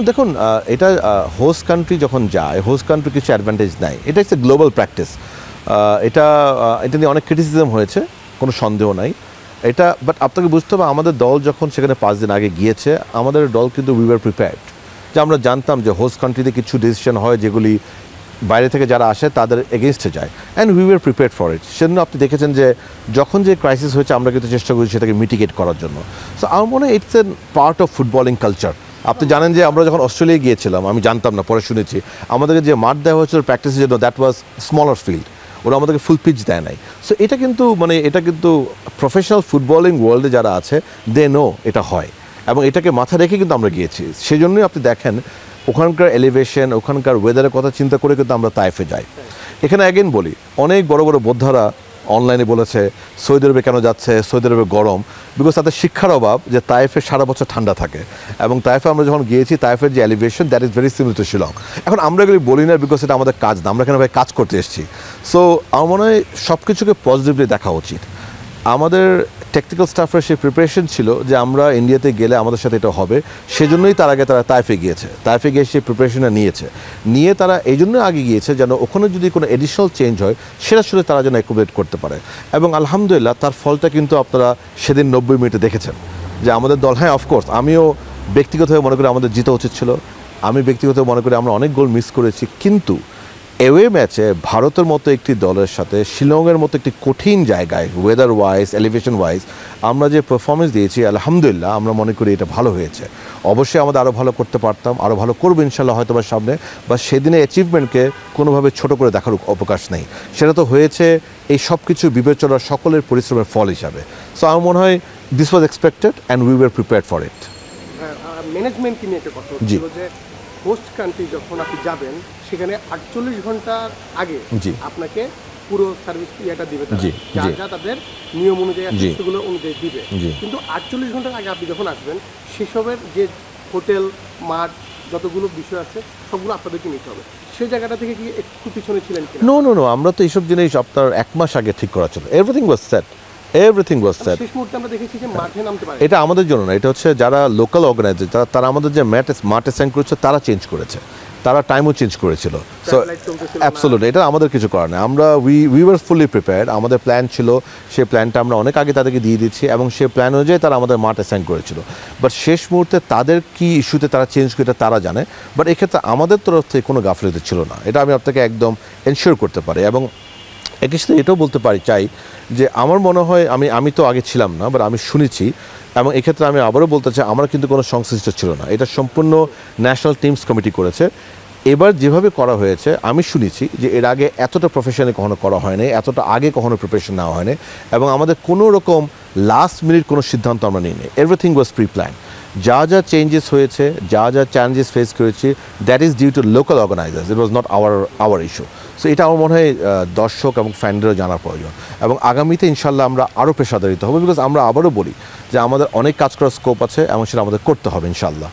দেখুন এটা host country যখন যায়, হোস্ট কান্ট্রি কিছু অ্যাডভান্টেজ নেয়, এটা হচ্ছে গ্লোবাল প্র্যাকটিস। এটা নিয়ে অনেক ক্রিটিসিজম হয়েছে, কোনো সন্দেহ নাই এটা। বাট আপনাকে বুঝতে হবে আমাদের দল যখন সেখানে 5 দিন আগে গিয়েছে, আমাদের দল কিন্তু উই ওয়ার প্রিপেয়ার্ড, যে আমরা জানতাম যে হোস্ট কান্ট্রিতে কিছু ডিসিশন হয় যেগুলি বাইরে থেকে যারা আসে তাদের এগেনস্টে যায়, and we were prepared for ইট। সেজন্য আপনি দেখেছেন যে যখন যে ক্রাইসিস হয়েছে আমরা কিন্তু চেষ্টা করি সেটাকে মিটিগেট করার জন্য। সো আমার মনে হয় it's an part of footballing culture. আপনি জানেন যে আমরা যখন অস্ট্রেলিয়া গিয়েছিলাম, আমি জানতাম না, পরে শুনেছি, আমাদেরকে যে মাঠ দেওয়া হয়েছিল প্র্যাকটিসের জন্য দ্যাট ওয়াজ স্মলার ফিল্ড, ওরা আমাদেরকে ফুল পিচ দেয় নাই। সো এটা কিন্তু প্রফেশনাল ফুটবলিং ওয়ার্ল্ডে যারা আছে দে নো এটা হয়, এবং এটাকে মাথায় রেখে কিন্তু আমরা গিয়েছি। সেই জন্যই আপনি দেখেন ওখানকার এলিভেশন, ওখানকার ওয়েদারের কথা চিন্তা করে কিন্তু আমরা তাইফে যাই। এখানে অ্যাগেন বলি, অনেক বড় বড় বোদ্ধারা অনলাইনে বলেছে সৌদি আরবে কেন যাচ্ছে, সৌদি আরবে গরম, বিকজ তাদের শিক্ষার অভাব, যে তাইফে সারা বছর ঠান্ডা থাকে। এবং তাইফে আমরা যখন গিয়েছি, তাইফের যে elevation that is very similar to Shillong. এখন আমরা এগুলি বলি না বিকজ এটা আমাদের কাজ না, আমরা এখানে ভাই কাজ করতে এসেছি। সো আমার মনে হয় সব কিছুকে পজিটিভলি দেখা উচিত। আমাদের টেকনিক্যাল স্টাফের সেই প্রিপারেশন ছিল যে আমরা ইন্ডিয়াতে গেলে আমাদের সাথে এটা হবে, সেজন্যই তার আগে তারা তাইফে গিয়েছে, তাইফে গিয়ে সেই প্রিপারেশনটা নিয়ে তারা এই জন্য আগে গিয়েছে যেন ওখানে যদি কোনো এডিশনাল চেঞ্জ হয় সেটা আসলে তারা যেন অ্যাকোমোডেট করতে পারে। এবং আলহামদুলিল্লাহ তার ফলটা কিন্তু আপনারা সেদিন 90 মিনিটে দেখেছেন যে আমাদের দল, হ্যাঁ অফকোর্স আমিও ব্যক্তিগতভাবে মনে করি আমাদের জিতা উচিত ছিল, আমি ব্যক্তিগতভাবে মনে করি আমরা অনেক গোল মিস করেছি, কিন্তু এওয়ে ম্যাচে ভারতের মতো একটি দলের সাথে শিলংয়ের মতো একটি কঠিন জায়গায় ওয়েদার ওয়াইজ, এলিভেশন ওয়াইজ আমরা যে পারফরমেন্স দিয়েছি আলহামদুলিল্লাহ আমরা মনে করি এটা ভালো হয়েছে। অবশ্যই আমাদের আরও ভালো করতে পারতাম, আরও ভালো করবো ইনশাল্লাহ হয়তো বা সামনে, বা সেদিনের অ্যাচিভমেন্টকে কোনোভাবে ছোট করে দেখার অবকাশ নেই। সেটা তো হয়েছে এই সব কিছু বিবেচনার সকলের পরিশ্রমের ফল হিসাবে। সো আমার মনে হয় this was expected and we were prepared for it. ম্যানেজমেন্টকে নিয়ে একটা কথা হচ্ছিল যে হোস্ট কান্ট্রি যখন আপনি যাবেন সেখানে 48 ঘন্টার আগে আপনাকে পুরো সার্ভিস ইয়েটা দিবে, যা তাদের নিয়ম অনুযায়ী সেগুলো অনুযায়ী দিবে। কিন্তু 48 ঘন্টার আগে আপনি যখন আসবেন সেসবের যে হোটেল, মাঠ, যতগুলো বিষয় আছে সবগুলো আপনাদেরকে নিতে হবে। সেই জায়গাটা থেকে কি একটু পিছনে ছিলেন কিনা? নো, আমরা তো এইসব জিনিস আপনার 1 মাস আগে ঠিক করা ছিল। Everything was set. শেষ মুহূর্তে আমরা দেখেছি যে মাঠে নামতে পারে। এটা আমাদের জন্য না, এটা হচ্ছে যারা লোকাল অর্গানাইজার তারা আমাদের যে মাঠ অ্যাসাইন করেছে তারা চেঞ্জ করেছে, তারা টাইমও চেঞ্জ করেছিল। সো অ্যাবসলিউটলি এটা আমাদের কিছু করার নেই। আমরা উই ওয়ার ফুলি প্রিপেয়ার্ড, আমাদের প্ল্যান ছিল, সেই প্ল্যানটা আমরা অনেক আগে তাদেরকে দিয়ে দিচ্ছি এবং সেই প্ল্যান অনুযায়ী তারা আমাদের মাঠ অ্যাসাইন করেছিল। বাট শেষ মুহূর্তে তাদের কি ইস্যুতে তারা চেঞ্জ করে তারা জানে, বাট এক্ষেত্রে আমাদের তরফ থেকে কোনো গাফিলতি ছিল না, এটা আমি আপনাকে একদম এনশিওর করতে পারি। এবং একই সাথে এটাও বলতে চাই যে আমার মনে হয় আমি তো আগে ছিলাম না, বাট আমি শুনেছি, এবং এক্ষেত্রে আমি আবারও বলতে চাই আমরা কিন্তু কোনো সংশ্লিষ্ট ছিল না, এটা সম্পূর্ণ ন্যাশনাল টিমস কমিটি করেছে। এবার যেভাবে করা হয়েছে আমি শুনেছি যে এর আগে এতটা প্রফেশনে কখনো করা হয়নি, এতটা আগে কখনো প্রিপারেশন নেওয়া হয়নি, এবং আমাদের কোনো রকম লাস্ট মিনিট কোনো সিদ্ধান্ত আমরা নিইনি। Everything was pre plan. যা চেঞ্জেস হয়েছে, যা চ্যালেঞ্জেস ফেস করেছি, that is due to local organisers, it was not our issue. So এটা আমার মনে হয় দর্শক এবং ফ্যানদেরও জানার প্রয়োজন, এবং আগামীতে ইনশাল্লাহ আমরা আরও পেশাদারিত হবো, বিকজ আমরা আবারও বলি যে আমাদের অনেক কাজ করার স্কোপ আছে এবং সেটা আমাদের করতে হবে ইনশাল্লাহ।